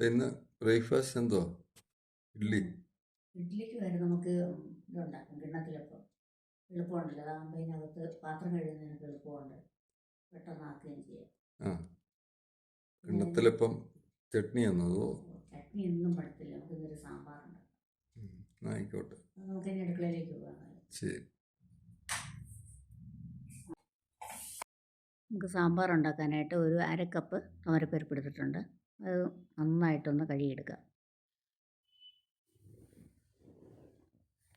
ഇന്ന് ബ്രേക്ക്ഫാസ്റ്റ് എന്തോ? ഇഡ്ഡലി. ഇഡ്ഡലിക്ക് വരെ നമുക്ക് ഇതുണ്ടാക്കും, കിണ്ണത്തിലപ്പം. എളുപ്പമുണ്ടല്ലോ, അതാകുമ്പോൾ അതിനകത്ത് പാത്രം കഴുകുന്നതിനൊക്കെ എളുപ്പമുണ്ട്, പെട്ടെന്നാക്കുകയും ചെയ്യാം. ആ, കിണ്ണത്തിലപ്പം ചട്നി എന്നതോ? ചട്നി ഒന്നും പറ്റത്തില്ല, നമുക്ക് ഇന്നൊരു സാമ്പാറുണ്ട്. ആയിക്കോട്ടെ, നമുക്ക് ഇനി അടുക്കളയിലേക്ക് പോകാം. ശരി. നമുക്ക് സാമ്പാർ ഉണ്ടാക്കാനായിട്ട് ഒരു 1/2 കപ്പ് തുവരപ്പരിപ്പ് എടുത്തിട്ടുണ്ട്. അത് നന്നായിട്ടൊന്ന് കഴുകിയെടുക്കുക.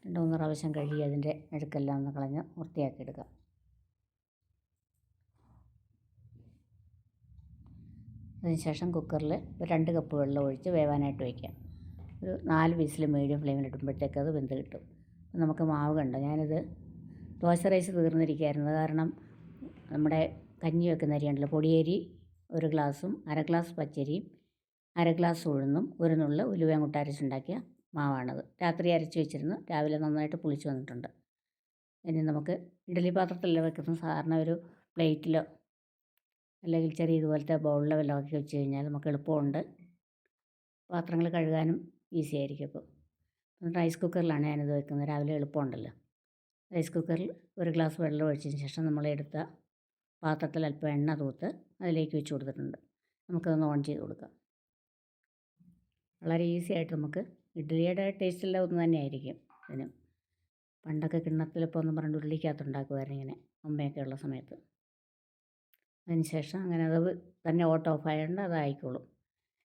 2-3 പ്രാവശ്യം കഴുകി അതിൻ്റെ അഴുക്കെല്ലാം ഒന്ന് കളഞ്ഞ് വൃത്തിയാക്കി എടുക്കുക. അതിനുശേഷം കുക്കറിൽ ഒരു 2 കപ്പ് വെള്ളം ഒഴിച്ച് വേവാനായിട്ട് വയ്ക്കാം. ഒരു 4 വിസിൽ മീഡിയം ഫ്ലെയിമിൽ ഇടുമ്പോഴത്തേക്ക് അത് വെന്ത് കിട്ടും. നമുക്ക് മാവ് കണ്ടോ, ഞാനിത് ദോശ റൈസ് തീർന്നിരിക്കുകയായിരുന്നു. കാരണം നമ്മുടെ കഞ്ഞി വെക്കുന്ന അരിയുണ്ടല്ലോ, പൊടിയരി 1 ഗ്ലാസും 1/2 ഗ്ലാസ് പച്ചരിയും 1/2 ഗ്ലാസ് ഉഴുന്നും 1 നുള്ള് ഉലുവയും കൂട്ടി അരച്ചുണ്ടാക്കിയ മാവാണത്. രാത്രി അരച്ച് വെച്ചിരുന്നു, രാവിലെ നന്നായിട്ട് പുളിച്ച് വന്നിട്ടുണ്ട്. ഇനി നമുക്ക് ഇഡ്ഡലി പാത്രത്തിലല്ല വെക്കുന്ന, സാധാരണ ഒരു പ്ലേറ്റിലോ അല്ലെങ്കിൽ ചെറിയ ഇതുപോലത്തെ ബൗളിലോ വല്ലതും ആക്കി വെച്ച് കഴിഞ്ഞാൽ നമുക്ക് എളുപ്പമുണ്ട്. പാത്രങ്ങൾ കഴുകാനും ഈസി ആയിരിക്കും. ഇപ്പോൾ റൈസ് കുക്കറിലാണ് ഞാനിത് വെക്കുന്നത്, രാവിലെ എളുപ്പമുണ്ടല്ലോ. റൈസ് കുക്കറിൽ 1 ഗ്ലാസ് വെള്ളം ഒഴിച്ചതിന് ശേഷം നമ്മളെടുത്ത പാത്രത്തിൽ അല്പം എണ്ണ തൂത്ത് അതിലേക്ക് വെച്ച് കൊടുത്തിട്ടുണ്ട്. നമുക്കതൊന്ന് ഓൺ ചെയ്ത് കൊടുക്കാം. വളരെ ഈസി ആയിട്ട് നമുക്ക് ഇഡ്ഡലിയുടെ ടേസ്റ്റെല്ലാം ഒന്ന് തന്നെയായിരിക്കും ഇതിനും. പണ്ടൊക്കെ കിണ്ണത്തിലിപ്പോൾ ഒന്നും പറഞ്ഞിട്ട് ഉരുളിക്കകത്തുണ്ടാക്കുമായിരുന്നു ഇങ്ങനെ, അമ്മയൊക്കെ ഉള്ള സമയത്ത്. അതിന് ശേഷം അങ്ങനെ അത് തന്നെ ഓട്ടോ ഓഫ് ആയതുകൊണ്ട് അതായിക്കോളും.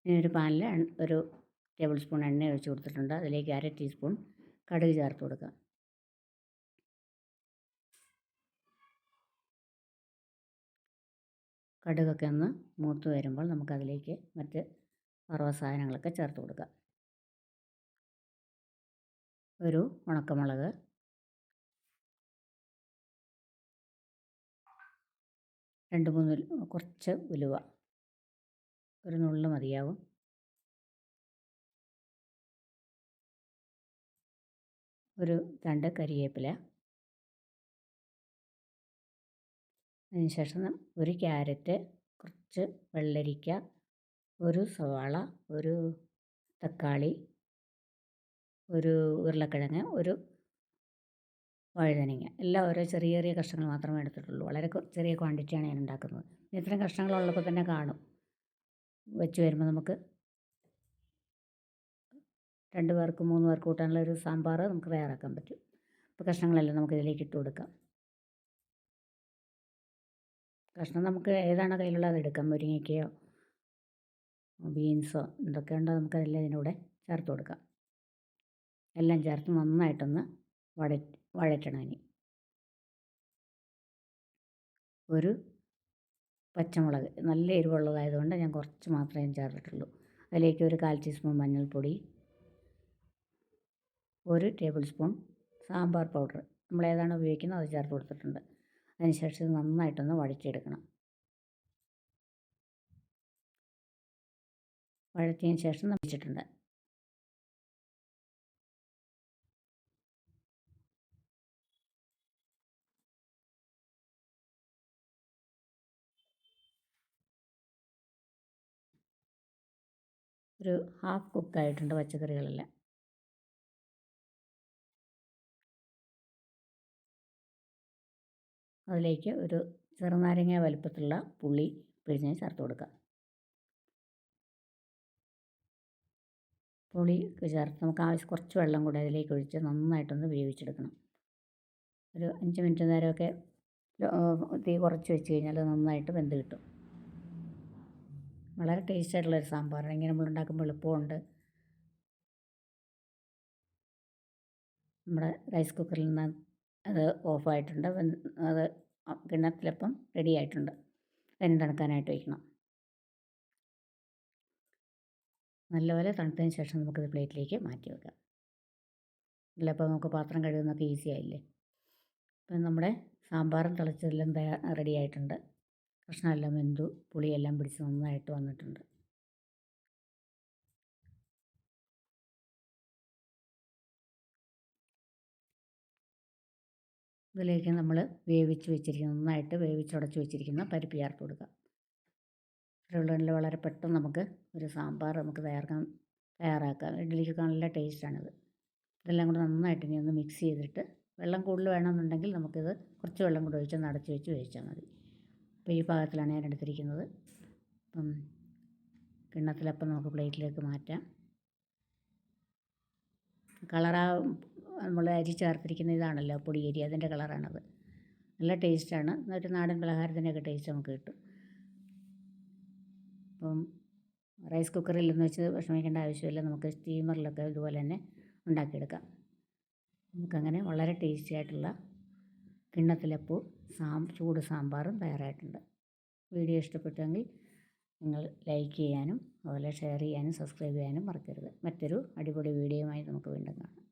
ഇനി ഒരു പാനിൽ 1 ടേബിൾ സ്പൂൺ എണ്ണ ഒഴിച്ച് കൊടുത്തിട്ടുണ്ട്. അതിലേക്ക് 1/2 ടീസ്പൂൺ കടുക് ചേർത്ത് കൊടുക്കുക. കടുകൊക്കെ ഒന്ന് മൂത്ത് വരുമ്പോൾ നമുക്കതിലേക്ക് മറ്റ് വറവ സാധനങ്ങളൊക്കെ ചേർത്ത് കൊടുക്കാം. ഒരു ഉണക്കമുളക്, 2-3 കുറച്ച് ഉലുവ, 1 നുള്ള് മതിയാവും. ഒരു 2 കരിവേപ്പില. അതിനുശേഷം 1 ക്യാരറ്റ്, കുറച്ച് വെള്ളരിക്ക, 1 സവാള, 1 തക്കാളി, 1 ഉരുളക്കിഴങ്ങ്, 1 വഴുതനങ്ങ, എല്ലാം ഓരോ ചെറിയ ചെറിയ കഷ്ണങ്ങൾ മാത്രമേ എടുത്തിട്ടുള്ളൂ. വളരെ ചെറിയ ക്വാണ്ടിറ്റിയാണ് ഞാൻ ഉണ്ടാക്കുന്നത്. ഇത്രയും കഷ്ണങ്ങളുള്ളപ്പോൾ തന്നെ കാണും. വെച്ച് വരുമ്പോൾ നമുക്ക് 2 പേർക്ക് 3 പേർക്ക് കൂട്ടാനുള്ള ഒരു സാമ്പാർ നമുക്ക് തയ്യാറാക്കാൻ പറ്റും. അപ്പോൾ കഷ്ണങ്ങളെല്ലാം നമുക്കിതിലേക്ക് ഇട്ട് കൊടുക്കാം. കഷ്ണം നമുക്ക് ഏതാണോ കയ്യിലുള്ളത് അതെടുക്കാം. മുരിങ്ങയ്ക്കയോ ബീൻസോ എന്തൊക്കെ ഉണ്ടോ നമുക്കതെല്ലാം ഇതിനൂടെ ചേർത്ത് കൊടുക്കാം. എല്ലാം ചേർത്ത് നന്നായിട്ടൊന്ന് വഴറ്റണം. ഇനി 1 പച്ചമുളക്, നല്ല എരിവുള്ളതായതുകൊണ്ട് ഞാൻ കുറച്ച് മാത്രമേ ചേർത്തിട്ടുള്ളൂ. അതിലേക്ക് ഒരു 1/4 ടീസ്പൂൺ മഞ്ഞൾപ്പൊടി, 1 ടേബിൾ സ്പൂൺ സാമ്പാർ പൗഡർ, നമ്മളേതാണോ ഉപയോഗിക്കുന്നത് അത് ചേർത്ത് കൊടുത്തിട്ടുണ്ട്. അതിനുശേഷം ഇത് നന്നായിട്ടൊന്ന് വഴറ്റിയെടുക്കണം. വഴറ്റിയതിന് ശേഷം വെച്ചിട്ടുണ്ട്. ഒരു ഹാഫ് കുക്കായിട്ടുണ്ട് പച്ചക്കറികളെല്ലാം. അതിലേക്ക് ഒരു ചെറുനാരങ്ങ വലുപ്പത്തിലുള്ള പുളി പിഴിഞ്ഞ് ചേർത്ത് കൊടുക്കാം. പുളി ചേർത്ത് നമുക്ക് ആവശ്യം കുറച്ച് വെള്ളം കൂടി അതിലേക്ക് ഒഴിച്ച് നന്നായിട്ടൊന്ന് വേവിച്ചെടുക്കണം. ഒരു 5 മിനിറ്റ് നേരമൊക്കെ തീ കുറച്ച് വെച്ച് കഴിഞ്ഞാൽ നന്നായിട്ട് വെന്ത് കിട്ടും. വളരെ ടേസ്റ്റ് ആയിട്ടുള്ളൊരു സാമ്പാറാണ്. ഇങ്ങനെ നമ്മൾ ഉണ്ടാക്കുമ്പോൾ എളുപ്പമുണ്ട്. നമ്മുടെ റൈസ് കുക്കറിൽ നിന്ന് അത് ഓഫായിട്ടുണ്ട്. അത് കിണ്ണത്തിലപ്പം റെഡി ആയിട്ടുണ്ട്. അതിന് തണുക്കാനായിട്ട് വയ്ക്കണം. നല്ലപോലെ തണുത്തതിന് ശേഷം നമുക്കത് പ്ലേറ്റിലേക്ക് മാറ്റി വെക്കാം. അല്ലപ്പോൾ നമുക്ക് പാത്രം കഴുകുന്നതൊക്കെ ഈസി ആയില്ലേ. അപ്പം നമ്മുടെ സാമ്പാറും തിളച്ചതെല്ലാം റെഡി ആയിട്ടുണ്ട്. കഷ്ണമെല്ലാം വെന്തു, പുളിയെല്ലാം പിടിച്ച് നന്നായിട്ട് വന്നിട്ടുണ്ട്. ഇതിലേക്ക് നമ്മൾ നന്നായിട്ട് വേവിച്ചുടച്ച് വെച്ചിരിക്കുന്ന പരിപ്പ് ചേർത്ത് കൊടുക്കാം. ഇത്രയുള്ളതിൽ വളരെ പെട്ടെന്ന് നമുക്ക് ഒരു സാമ്പാർ നമുക്ക് തയ്യാറാക്കാം. ഇഡ്ഡലിക്കൊക്കെ നല്ല ടേസ്റ്റാണിത്. ഇതെല്ലാം കൂടെ നന്നായിട്ട് ഇനി ഒന്ന് മിക്സ് ചെയ്തിട്ട് വെള്ളം കൂടുതൽ വേണമെന്നുണ്ടെങ്കിൽ നമുക്കിത് കുറച്ച് വെള്ളം കൂടെ ഒഴിച്ച് അടച്ച് വെച്ച് വേവിച്ചാൽ മതി. അപ്പോൾ ഈ പാകത്തിലാണ് ഞാൻ എടുത്തിരിക്കുന്നത്. അപ്പം കിണ്ണത്തിലപ്പം നമുക്ക് പ്ലേറ്റിലേക്ക് മാറ്റാം. കളറാ നമ്മൾ അരി ചേർത്തിരിക്കുന്ന ഇതാണല്ലോ പൊടിയരി, അതിൻ്റെ കളറാണത്. നല്ല ടേസ്റ്റാണ്. ഒരു നാടൻ പലഹാരത്തിൻ്റെയൊക്കെ ടേസ്റ്റ് നമുക്ക് കിട്ടും. അപ്പം റൈസ് കുക്കറിലൊന്നും വെച്ച് വിഷമിക്കേണ്ട ആവശ്യമില്ല. നമുക്ക് സ്റ്റീമറിലൊക്കെ ഇതുപോലെ തന്നെ ഉണ്ടാക്കിയെടുക്കാം. നമുക്കങ്ങനെ വളരെ ടേസ്റ്റി ആയിട്ടുള്ള കിണ്ണത്തിലപ്പവും ചൂട് സാമ്പാറും തയ്യാറായിട്ടുണ്ട്. വീഡിയോ ഇഷ്ടപ്പെട്ടെങ്കിൽ നിങ്ങൾ ലൈക്ക് ചെയ്യാനും അതുപോലെ ഷെയർ ചെയ്യാനും സബ്സ്ക്രൈബ് ചെയ്യാനും മറക്കരുത്. മറ്റൊരു അടിപൊളി വീഡിയോയുമായി നമുക്ക് വീണ്ടും കാണാം.